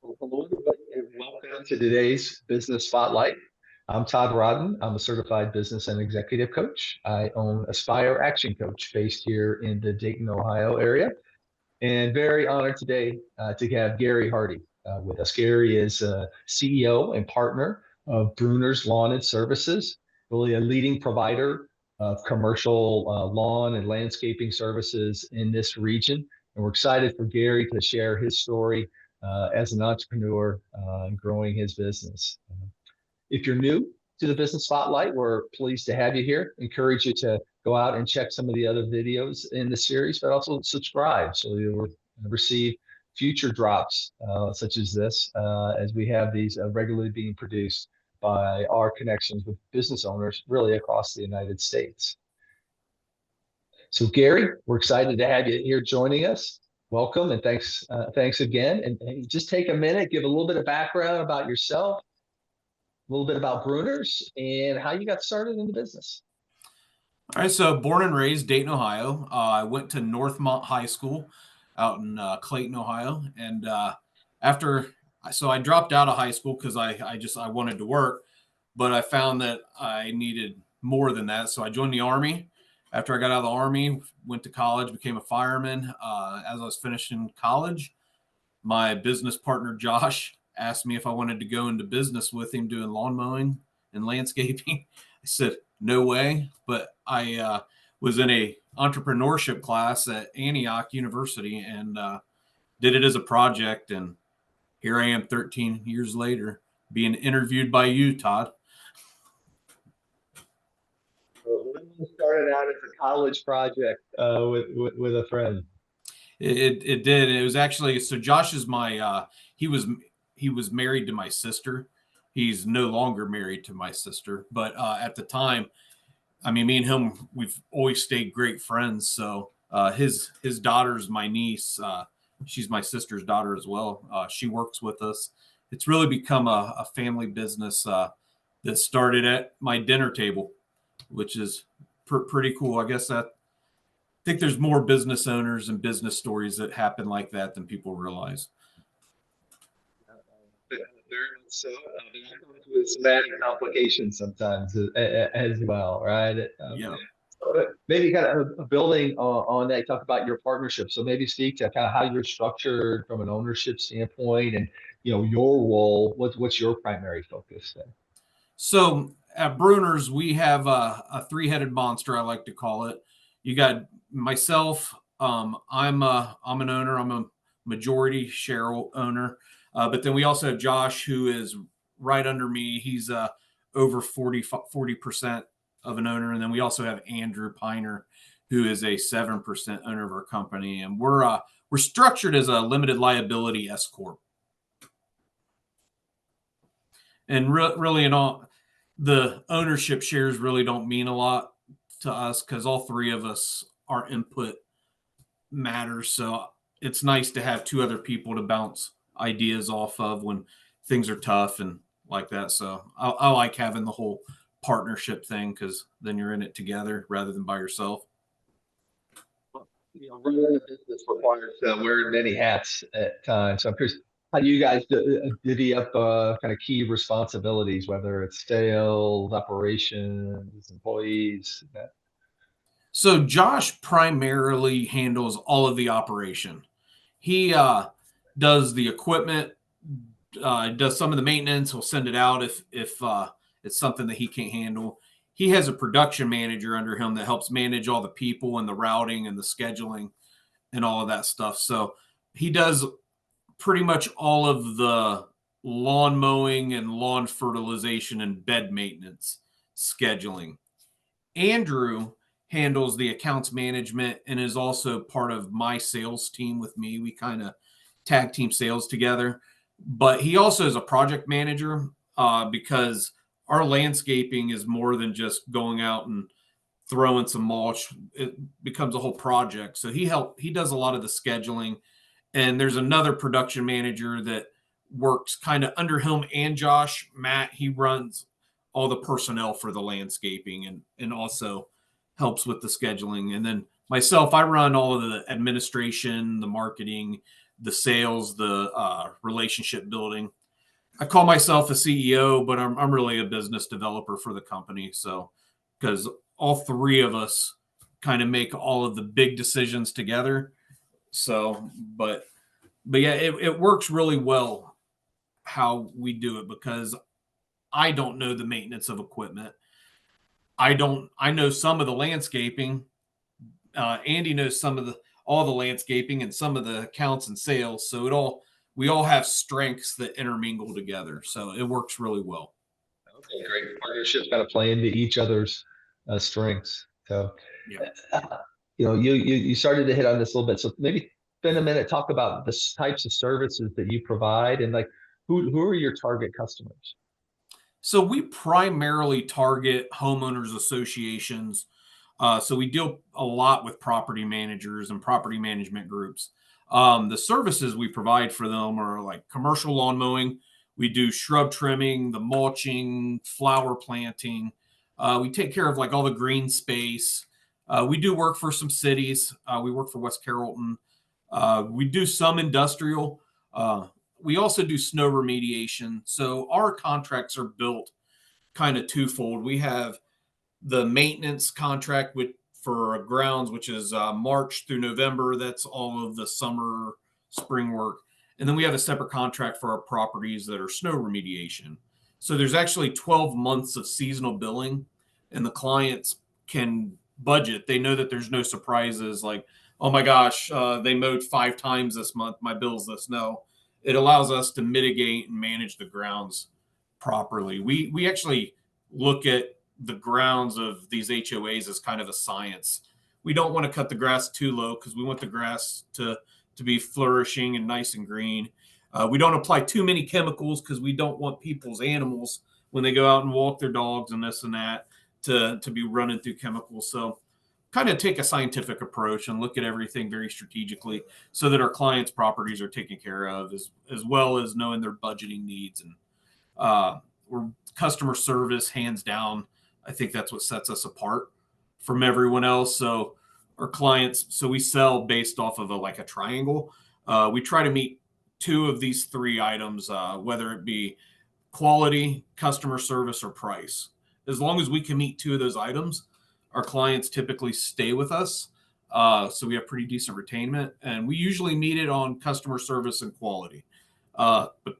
Well, hello, everybody, and welcome to today's Business Spotlight. I'm Todd Rodden. I'm a certified business and executive coach. I own Aspire Action Coach based here in the Dayton, Ohio area. And very honored today to have Gary Hardy with us. Gary is CEO and partner of Brunner's Lawn and Services, really a leading provider of commercial lawn and landscaping services in this region. And we're excited for Gary to share his story as an entrepreneur and growing his business. If you're new to the Business Spotlight, we're pleased to have you here. Encourage you to go out and check some of the other videos in the series, but also subscribe so you'll receive future drops such as this as we have these regularly being produced by our connections with business owners really across the United States. So Gary, we're excited to have you here joining us. Welcome and thanks again. And just take a minute, give a little bit of background about yourself, a little bit about Brunner's and how you got started in the business. All right, so born and raised Dayton, Ohio. I went to Northmont High School out in Clayton, Ohio, and I dropped out of high school because I wanted to work, but I found that I needed more than that, so I joined the Army. After I got out of the Army, went to college, became a fireman. As I was finishing college, my business partner Josh asked me if I wanted to go into business with him doing lawn mowing and landscaping. I said, no way. But I was in a entrepreneurship class at Antioch University and did it as a project. And here I am 13 years later being interviewed by you, Todd. Started out as a college project with a friend. It did. It was actually, so Josh is my, he was married to my sister. He's no longer married to my sister, but at the time, I mean, me and him, we've always stayed great friends. So his daughter's my niece. She's my sister's daughter as well. She works with us. It's really become a family business that started at my dinner table, which is pretty cool. I guess I think there's more business owners and business stories that happen like that than people realize. Very much so. That comes with some added complications sometimes as well, right? Yeah. Maybe kind of building on that, talk about your partnership. So maybe speak to kind of how you're structured from an ownership standpoint, and your role. What's your primary focus then? So at Brunner's, we have a three-headed monster, I like to call it. You got myself. I'm an owner. I'm a majority share owner. But then we also have Josh, who is right under me. He's over 40% of an owner. And then we also have Andrew Piner, who is a 7% owner of our company. And we're structured as a limited liability S Corp. And really, in all, the ownership shares really don't mean a lot to us because all three of us, our input matters. So it's nice to have two other people to bounce ideas off of when things are tough and like that. So I like having the whole partnership thing because then you're in it together rather than by yourself. Running a business requires wearing many hats at times. So I'm curious, how do you guys divvy up kind of key responsibilities, whether it's sales, operations, employees? So Josh primarily handles all of the operation. He does the equipment, does some of the maintenance. He'll send it out if it's something that he can't handle. He has a production manager under him that helps manage all the people and the routing and the scheduling and all of that stuff. So he does pretty much all of the lawn mowing and lawn fertilization and bed maintenance scheduling. Andrew handles the accounts management and is also part of my sales team with me. We kind of tag team sales together, but he also is a project manager because our landscaping is more than just going out and throwing some mulch. It becomes a whole project. So he does a lot of the scheduling. And there's another production manager that works kind of under him and Josh. Matt, he runs all the personnel for the landscaping and also helps with the scheduling. And then myself, I run all of the administration, the marketing, the sales, the relationship building. I call myself a CEO, but I'm really a business developer for the company. So, because all three of us kind of make all of the big decisions together. So, but yeah, it works really well how we do it because I don't know the maintenance of equipment. I know some of the landscaping. Andy knows some of the all the landscaping and some of the accounts and sales. So we all have strengths that intermingle together. So it works really well. Okay, great. Partnerships kind of play into each other's strengths. So, Yeah. you started to hit on this a little bit. So maybe spend a minute, talk about the types of services that you provide, and like who are your target customers? So we primarily target homeowners associations. So we deal a lot with property managers and property management groups. The services we provide for them are like commercial lawn mowing. We do shrub trimming, the mulching, flower planting. We take care of like all the green space. We do work for some cities. We work for West Carrollton. We do some industrial. We also do snow remediation. So our contracts are built kind of twofold. We have the maintenance contract with for grounds, which is March through November. That's all of the summer, spring work. And then we have a separate contract for our properties that are snow remediation. So there's actually 12 months of seasonal billing, and the clients can budget. They know that there's no surprises like, oh my gosh, they mowed 5 times this month. My bill's this. No, it allows us to mitigate and manage the grounds properly. We actually look at the grounds of these HOAs as kind of a science. We don't want to cut the grass too low because we want the grass to be flourishing and nice and green. We don't apply too many chemicals because we don't want people's animals when they go out and walk their dogs and this and that to be running through chemicals. So kind of take a scientific approach and look at everything very strategically so that our clients' properties are taken care of as well as knowing their budgeting needs. And we're customer service hands down. I think that's what sets us apart from everyone else. So our clients, so we sell based off of like a triangle. We try to meet two of these three items, whether it be quality, customer service, or price. As long as we can meet two of those items, our clients typically stay with us. So we have pretty decent retainment, and we usually meet it on customer service and quality. But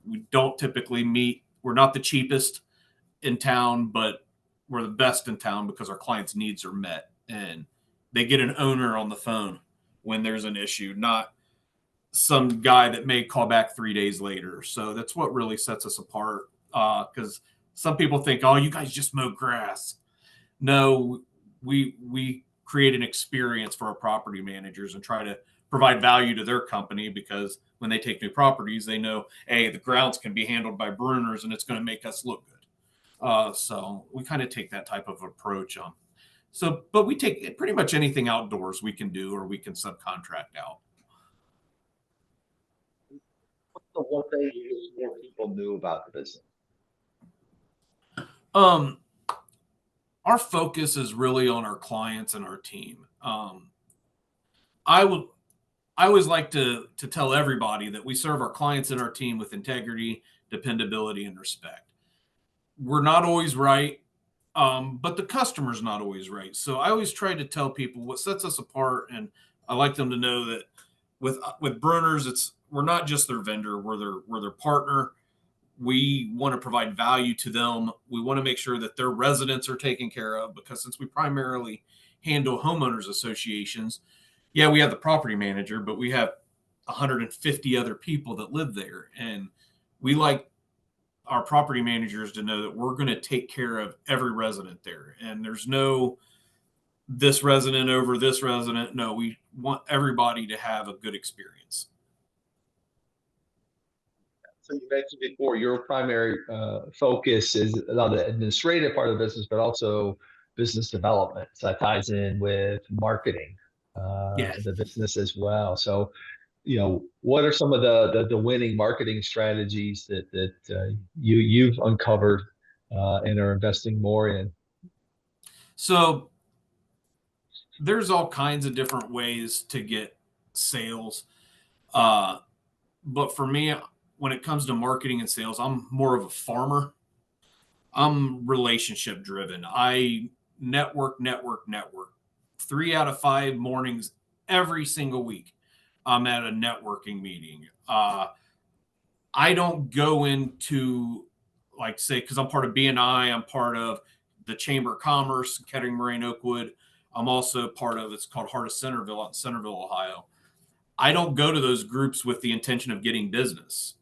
we don't typically meet. We're not the cheapest in town, but we're the best in town because our clients' needs are met, and they get an owner on the phone when there's an issue, not some guy that may call back 3 days later. So that's what really sets us apart. Because some people think, oh, you guys just mow grass. No, we create an experience for our property managers and try to provide value to their company because when they take new properties, they know, hey, the grounds can be handled by Brunners and it's going to make us look good. So we kind of take that type of approach on. So, but we take pretty much anything outdoors we can do or we can subcontract out. What's the one thing you wish more people knew about the business? Our focus is really on our clients and our team. I always like to tell everybody that we serve our clients and our team with integrity, dependability, and respect. We're not always right, but the customer's not always right. So I always try to tell people what sets us apart, and I like them to know that with Brunner's, we're not just their vendor, we're their partner. We want to provide value to them. We want to make sure that their residents are taken care of because since we primarily handle homeowners associations, yeah, we have the property manager, but we have 150 other people that live there. And we like our property managers to know that we're going to take care of every resident there. And there's no this resident over this resident. No, we want everybody to have a good experience. So you mentioned before your primary focus is on the administrative part of the business, but also business development. So that ties in with marketing, Yeah. the business as well. So, what are some of the winning marketing strategies that you've uncovered and are investing more in? So there's all kinds of different ways to get sales. But for me, when it comes to marketing and sales, I'm more of a farmer. I'm relationship driven. I network. 3 out of 5 mornings every single week, I'm at a networking meeting. I don't go into, like, say, because I'm part of BNI, I'm part of the Chamber of Commerce, Kettering, Moraine, Oakwood. I'm also part of, it's called Heart of Centerville, out in Centerville, Ohio. I don't go to those groups with the intention of getting business.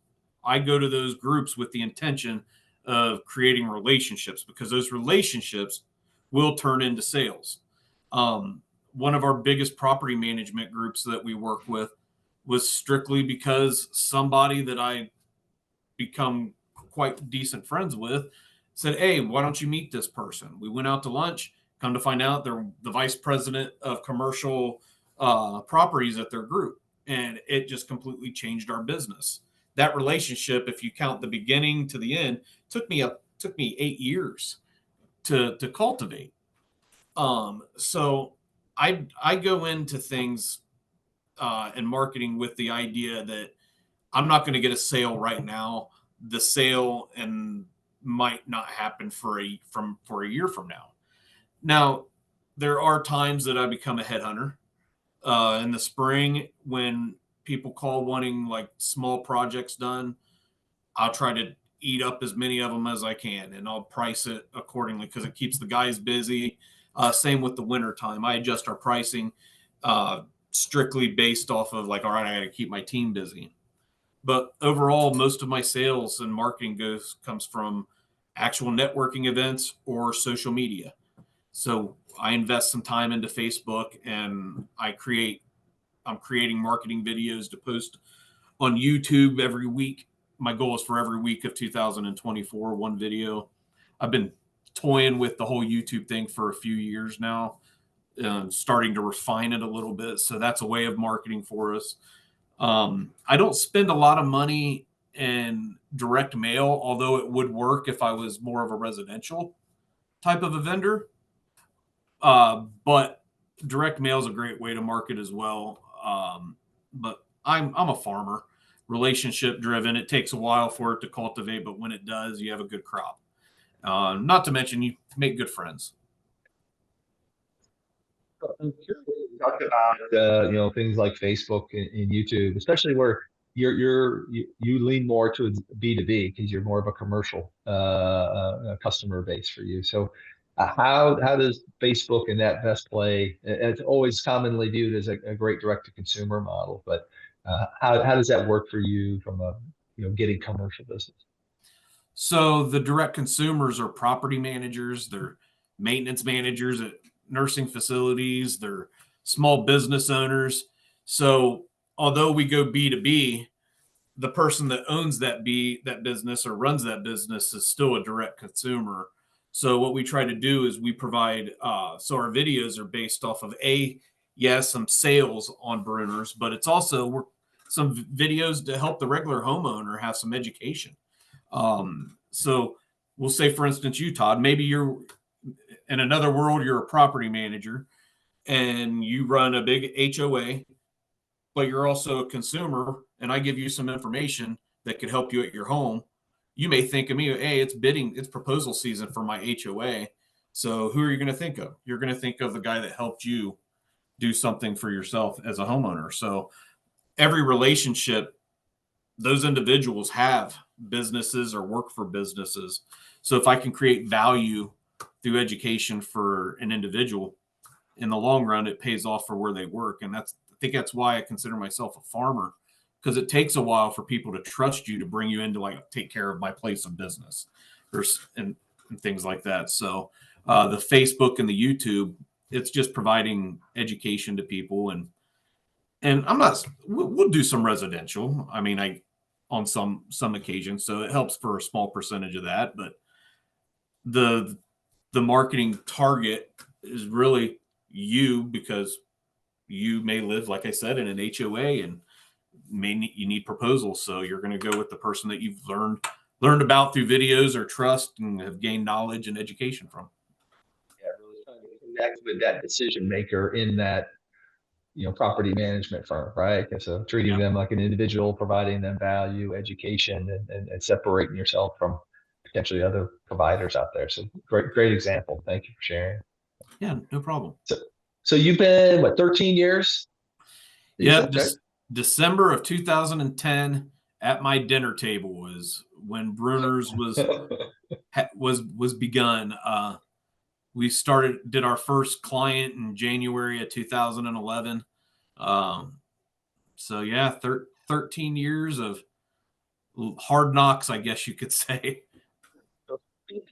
I go to those groups with the intention of creating relationships, because those relationships will turn into sales. Um, One of our biggest property management groups that we work with was strictly because somebody that I become quite decent friends with said, "Hey, why don't you meet this person?" We went out to lunch. Come to find out, they're the vice president of commercial properties at their group, and it just completely changed our business. That relationship, if you count the beginning to the end, took me 8 years to cultivate. So I go into things in marketing with the idea that I'm not going to get a sale right now. The sale and might not happen for a year from now. Now, there are times that I become a headhunter. In the spring, when people call wanting like small projects done, I'll try to eat up as many of them as I can, and I'll price it accordingly because it keeps the guys busy. Same with the winter time. I adjust our pricing strictly based off of, like, all right, I got to keep my team busy. But overall, most of my sales and marketing comes from actual networking events or social media. So I invest some time into Facebook, and I'm creating marketing videos to post on YouTube every week. My goal is for every week of 2024, one video. I've been toying with the whole YouTube thing for a few years now, starting to refine it a little bit. So that's a way of marketing for us. I don't spend a lot of money in direct mail, although it would work if I was more of a residential type of a vendor. But direct mail is a great way to market as well. But I'm a farmer, relationship driven. It takes a while for it to cultivate, but when it does, you have a good crop. Not to mention you make good friends. I'm curious. You talked about things like Facebook and YouTube, especially where you lean more to B2B because you're more of a commercial customer base for you. So how does Facebook and that best play? It's always commonly viewed as a great direct to consumer model, but how does that work for you from a getting commercial business? So the direct consumers are property managers, they're maintenance managers at nursing facilities, they're small business owners. So although we go B2B, the person that owns that business or runs that business is still a direct consumer. So what we try to do is we provide so our videos are based off of yes, some sales on Brunners, but it's also some videos to help the regular homeowner have some education. So we'll say, for instance, you, Todd, maybe you're in another world, you're a property manager and you run a big HOA, but you're also a consumer, and I give you some information that could help you at your home. You may think of me, hey, it's proposal season for my HOA. So who are you going to think of? You're going to think of the guy that helped you do something for yourself as a homeowner. So every relationship, those individuals have businesses or work for businesses. So if I can create value through education for an individual, in the long run, it pays off for where they work. And I think that's why I consider myself a farmer, because it takes a while for people to trust you to bring you in to, like, take care of my place of business and things like that. So the Facebook and the YouTube, it's just providing education to people. And we'll do some residential. I mean, on some occasions, so it helps for a small percentage of that, but the marketing target is really you, because you may live, like I said, in an HOA and you need proposals. So you're going to go with the person that you've learned about through videos or trust and have gained knowledge and education from. Yeah, really trying to connect with that decision maker in that property management firm, right? And so treating them like an individual, providing them value, education, and separating yourself from potentially other providers out there. So great example. Thank you for sharing. Yeah, no problem. So you've been, what, 13 years? You Yeah, said, right? December of 2010 at my dinner table was when Brunner's was begun. We did our first client in January of 2011. So yeah, 13 years of hard knocks, I guess you could say. What's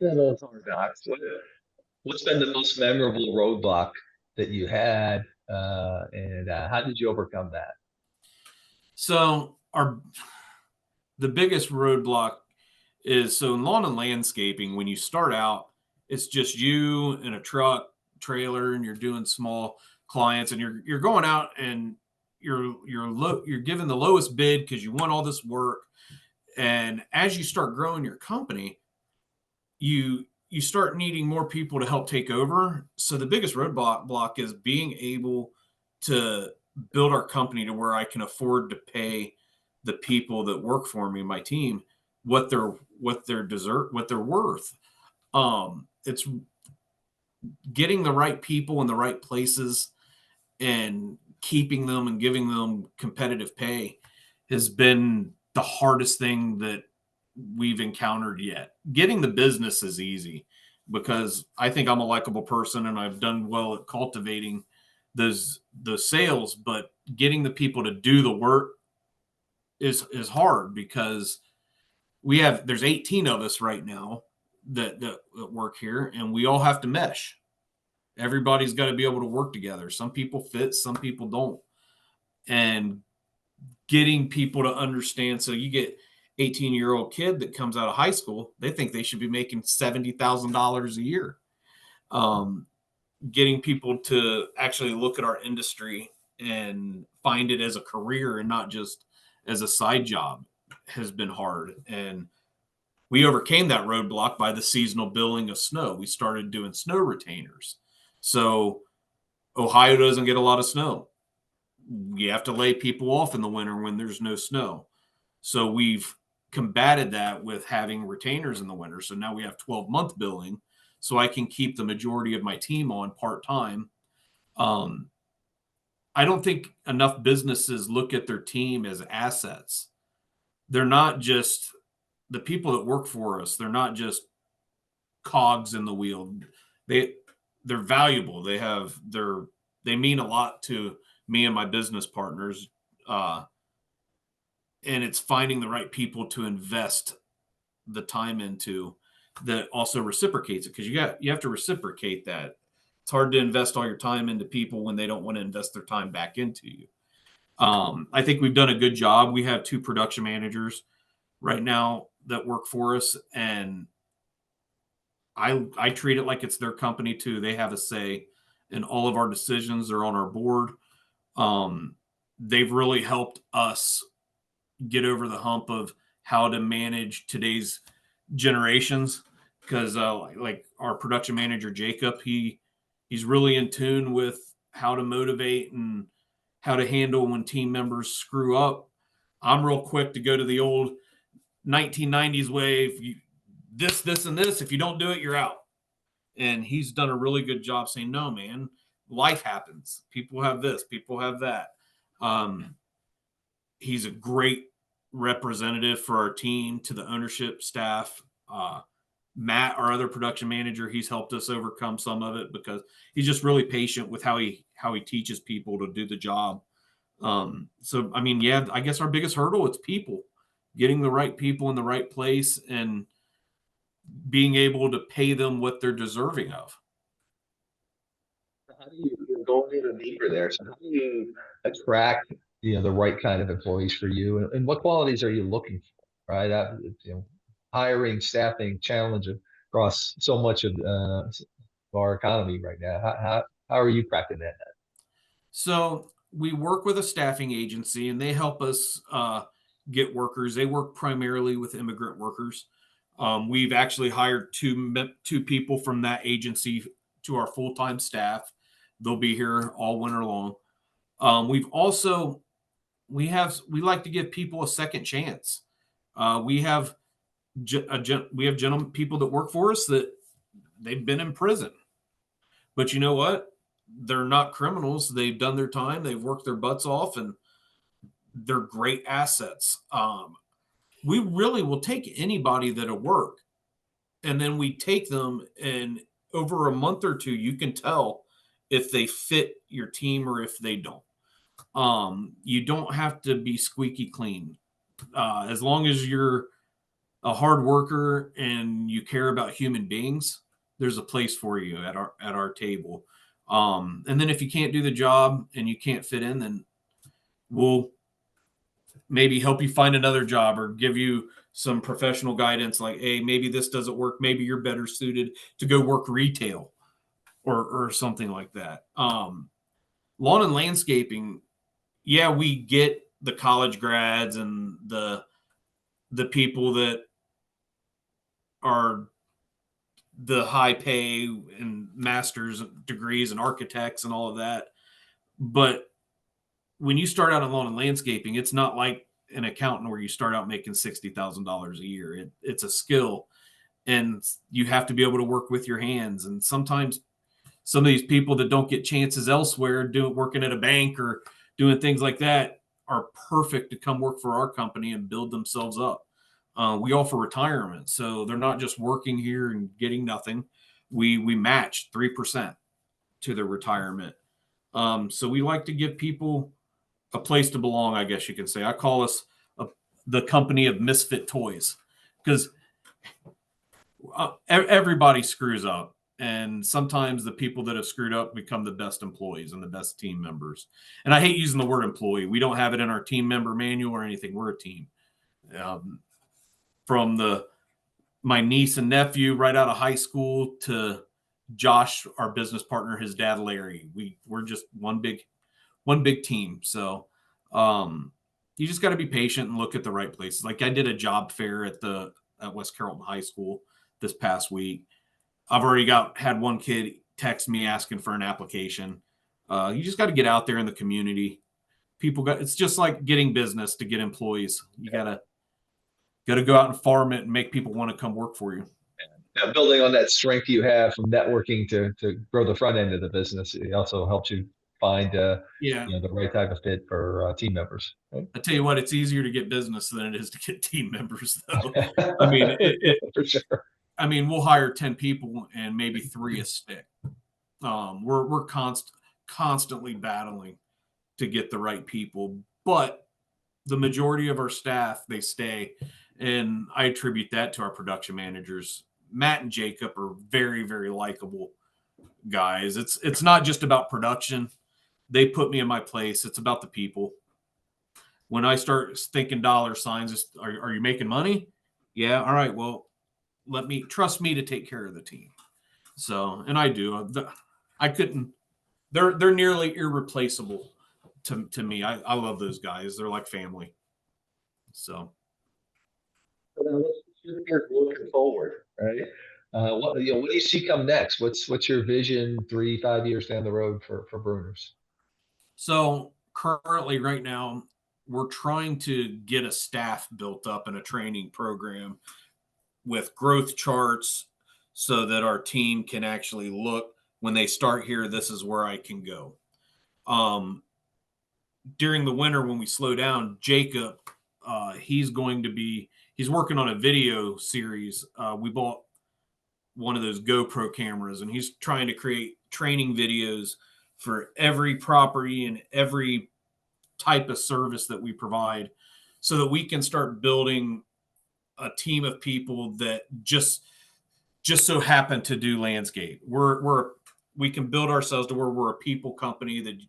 been the most memorable roadblock that you had, and how did you overcome that? So the biggest roadblock is, so in lawn and landscaping, when you start out, it's just you and a truck trailer, and you're doing small clients, and you're going out and you're giving the lowest bid because you want all this work. And as you start growing your company, you start needing more people to help take over. So the biggest roadblock is being able to build our company to where I can afford to pay the people that work for me, my team, what they're worth. It's getting the right people in the right places and keeping them and giving them competitive pay has been the hardest thing that we've encountered yet. Getting the business is easy because I think I'm a likable person and I've done well at cultivating the sales, but getting the people to do the work is hard because there's 18 of us right now that work here, and we all have to mesh. Everybody's got to be able to work together. Some people fit, some people don't. And getting people to understand, so you get 18-year-old kid that comes out of high school, they think they should be making $70,000 a year. Getting people to actually look at our industry and find it as a career and not just as a side job has been hard. And we overcame that roadblock by the seasonal billing of snow. We started doing snow retainers. So Ohio doesn't get a lot of snow. You have to lay people off in the winter when there's no snow. So we've combated that with having retainers in the winter. So now we have 12-month billing, so I can keep the majority of my team on part-time. I don't think enough businesses look at their team as assets. They're not just the people that work for us. They're not just cogs in the wheel. They're valuable. They mean a lot to me and my business partners. And it's finding the right people to invest the time into that also reciprocates it, because you have to reciprocate that. It's hard to invest all your time into people when they don't want to invest their time back into you. I think we've done a good job. We have 2 production managers right now that work for us, and I treat it like it's their company too. They have a say in all of our decisions. They're on our board. They've really helped us get over the hump of how to manage today's generations, because like our production manager Jacob, he's really in tune with how to motivate and how to handle when team members screw up. I'm real quick to go to the old 1990s way. If you this and this, if you don't do it, you're out. And he's done a really good job saying, no, man, life happens. People have this, people have that. He's a great representative for our team to the ownership staff. Matt, our other production manager, he's helped us overcome some of it because he's just really patient with how he teaches people to do the job. So, I mean, yeah, I guess our biggest hurdle is people, getting the right people in the right place and being able to pay them what they're deserving of. How do you go a little deeper there? So how do you attract, the right kind of employees for you, and what qualities are you looking for, right? Hiring, staffing challenge across so much of our economy right now. How are you cracking that? So we work with a staffing agency, and they help us get workers. They work primarily with immigrant workers. We've actually hired two people from that agency to our full-time staff. They'll be here all winter long. We've also we like to give people a second chance. We have gentlemen, people that work for us that they've been in prison, but you know what? They're not criminals. They've done their time. They've worked their butts off, and they're great assets. We really will take anybody that'll work, and then we take them, and over a month or two, you can tell if they fit your team or if they don't. You don't have to be squeaky clean. As long as you're a hard worker and you care about human beings, there's a place for you at our table. And then if you can't do the job and you can't fit in, then we'll maybe help you find another job or give you some professional guidance like, hey, maybe this doesn't work. Maybe you're better suited to go work retail or something like that. Lawn and landscaping, yeah, we get the college grads and the people that are the high pay and master's degrees and architects and all of that. But when you start out in lawn and landscaping, it's not like an accountant where you start out making $60,000 a year. It's a skill, and you have to be able to work with your hands. And sometimes some of these people that don't get chances elsewhere, working at a bank or doing things like that, are perfect to come work for our company and build themselves up. We offer retirement, so they're not just working here and getting nothing. We match 3% to their retirement. So we like to give people a place to belong, I guess you can say. I call us the company of misfit toys, because everybody screws up, and sometimes the people that have screwed up become the best employees and the best team members. And I hate using the word employee. We don't have it in our team member manual or anything. We're a team. From my niece and nephew right out of high school to Josh, our business partner, his dad Larry. We're just one big team. So you just got to be patient and look at the right places. Like I did a job fair at West Carrollton High School this past week. I've already had one kid text me asking for an application. You just got to get out there in the community. It's just like getting business to get employees. You gotta go out and farm it and make people want to come work for you. Now, building on that strength you have from networking to grow the front end of the business, it also helps you find the right type of fit for team members. Right? I tell you what, it's easier to get business than it is to get team members, though. I mean, for sure. I mean, we'll hire 10 people and maybe 3 a stick. We're constantly battling to get the right people, but the majority of our staff, they stay, and I attribute that to our production managers. Matt and Jacob are very, very likable guys. It's not just about production. They put me in my place. It's about the people. When I start thinking dollar signs, are you making money? Yeah. All right. Well, trust me to take care of the team. So, and I do. I couldn't. They're nearly irreplaceable to me. I love those guys. They're like family. So. You're looking forward, right? What do you see come next? What's your vision 3-5 years down the road for Brunner's? So currently, right now, we're trying to get a staff built up in a training program with growth charts so that our team can actually look when they start here, this is where I can go. During the winter when we slow down, Jacob, he's working on a video series. We bought one of those GoPro cameras, and he's trying to create training videos for every property and every type of service that we provide so that we can start building a team of people that just so happen to do landscape. We can build ourselves to where we're a people company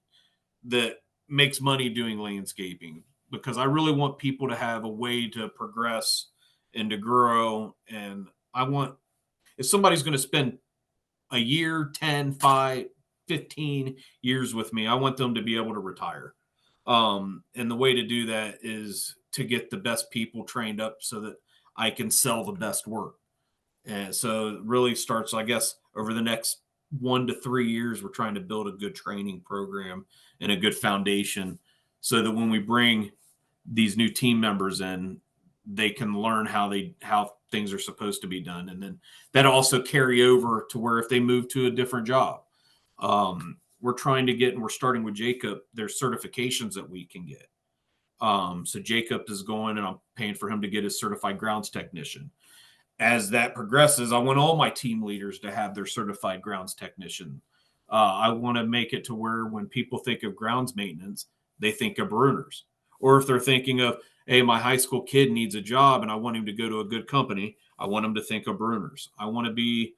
that makes money doing landscaping, because I really want people to have a way to progress and to grow. And I want, if somebody's going to spend a year, 10, 5, 15 years with me, I want them to be able to retire. And the way to do that is to get the best people trained up so that I can sell the best work. And so it really starts, I guess, over the next 1 to 3 years, we're trying to build a good training program and a good foundation so that when we bring these new team members in, they can learn how things are supposed to be done. And then that also carry over to where if they move to a different job, we're trying to get, and we're starting with Jacob, there's certifications that we can get. So Jacob is going, and I'm paying for him to get his certified grounds technician. As that progresses, I want all my team leaders to have their certified grounds technician. I want to make it to where when people think of grounds maintenance, they think of Brunners. Or if they're thinking of, hey, my high school kid needs a job and I want him to go to a good company, I want him to think of Brunners. I want to be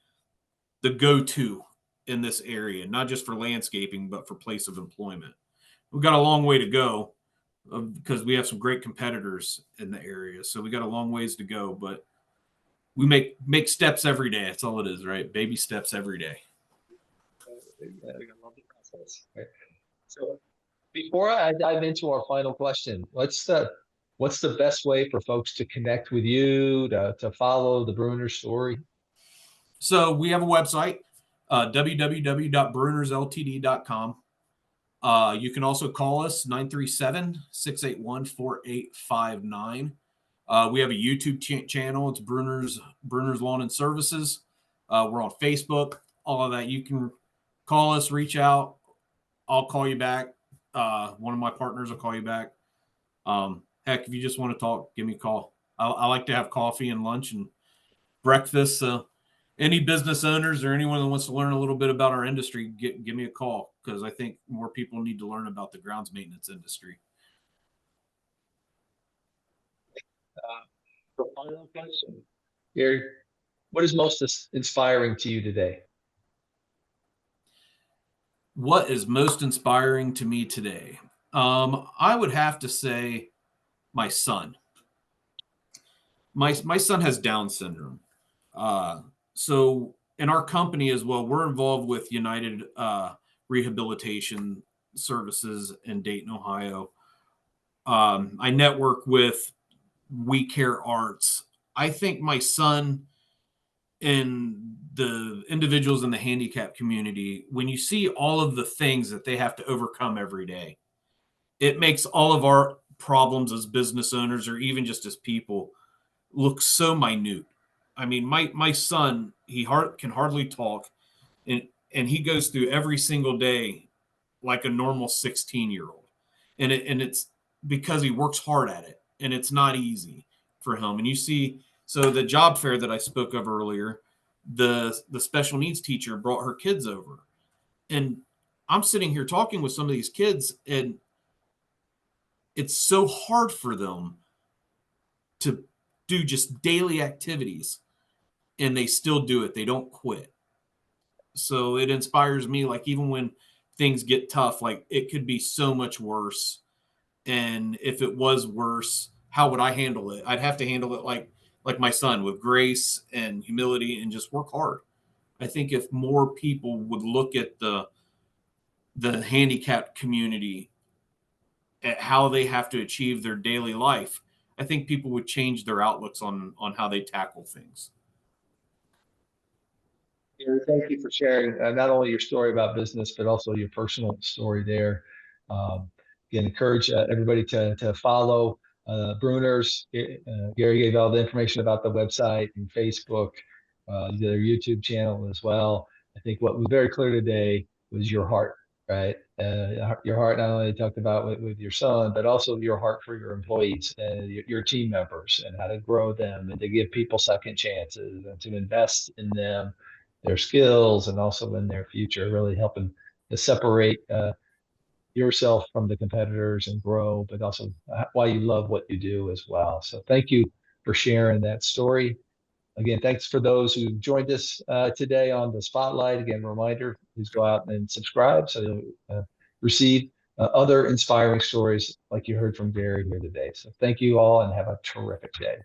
the go-to in this area, not just for landscaping, but for place of employment. We've got a long way to go because we have some great competitors in the area. So we got a long ways to go, but we make steps every day. That's all it is, right? Baby steps every day. I love the process. Right. So before I dive into our final question, what's the best way for folks to connect with you, to follow the Brunner story? So we have a website, www.brunnersltd.com. You can also call us 937-681-4859. We have a YouTube channel. It's Brunner's Lawn and Services. We're on Facebook, all of that. You can call us, reach out. I'll call you back. One of my partners will call you back. Heck, if you just want to talk, give me a call. I like to have coffee and lunch and breakfast. Any business owners or anyone that wants to learn a little bit about our industry, give me a call, because I think more people need to learn about the grounds maintenance industry. The final question, Gary, what is most inspiring to you today? What is most inspiring to me today? I would have to say my son. My son has Down syndrome. So in our company as well, we're involved with United Rehabilitation Services in Dayton, Ohio. I network with We Care Arts. I think my son and the individuals in the handicap community, when you see all of the things that they have to overcome every day, it makes all of our problems as business owners or even just as people look so minute. I mean, my son, he can hardly talk, and he goes through every single day like a normal 16-year-old. And it's because he works hard at it, and it's not easy for him. And you see, so the job fair that I spoke of earlier, the special needs teacher brought her kids over. And I'm sitting here talking with some of these kids, and it's so hard for them to do just daily activities, and they still do it. They don't quit. So it inspires me, like, even when things get tough, like, it could be so much worse. And if it was worse, how would I handle it? I'd have to handle it like my son, with grace and humility, and just work hard. I think if more people would look at the handicapped community, at how they have to achieve their daily life, I think people would change their outlooks on how they tackle things. Gary, thank you for sharing not only your story about business, but also your personal story there. Again, encourage everybody to follow Brunner's. Gary gave all the information about the website and Facebook, their YouTube channel as well. I think what was very clear today was your heart, right? Your heart not only talked about with your son, but also your heart for your employees and your team members, and how to grow them and to give people second chances and to invest in them, their skills, and also in their future, really helping to separate yourself from the competitors and grow, but also why you love what you do as well. So thank you for sharing that story. Again, thanks for those who joined us today on the Spotlight. Again, reminder, please go out and subscribe so you'll receive other inspiring stories like you heard from Gary here today. So thank you all, and have a terrific day.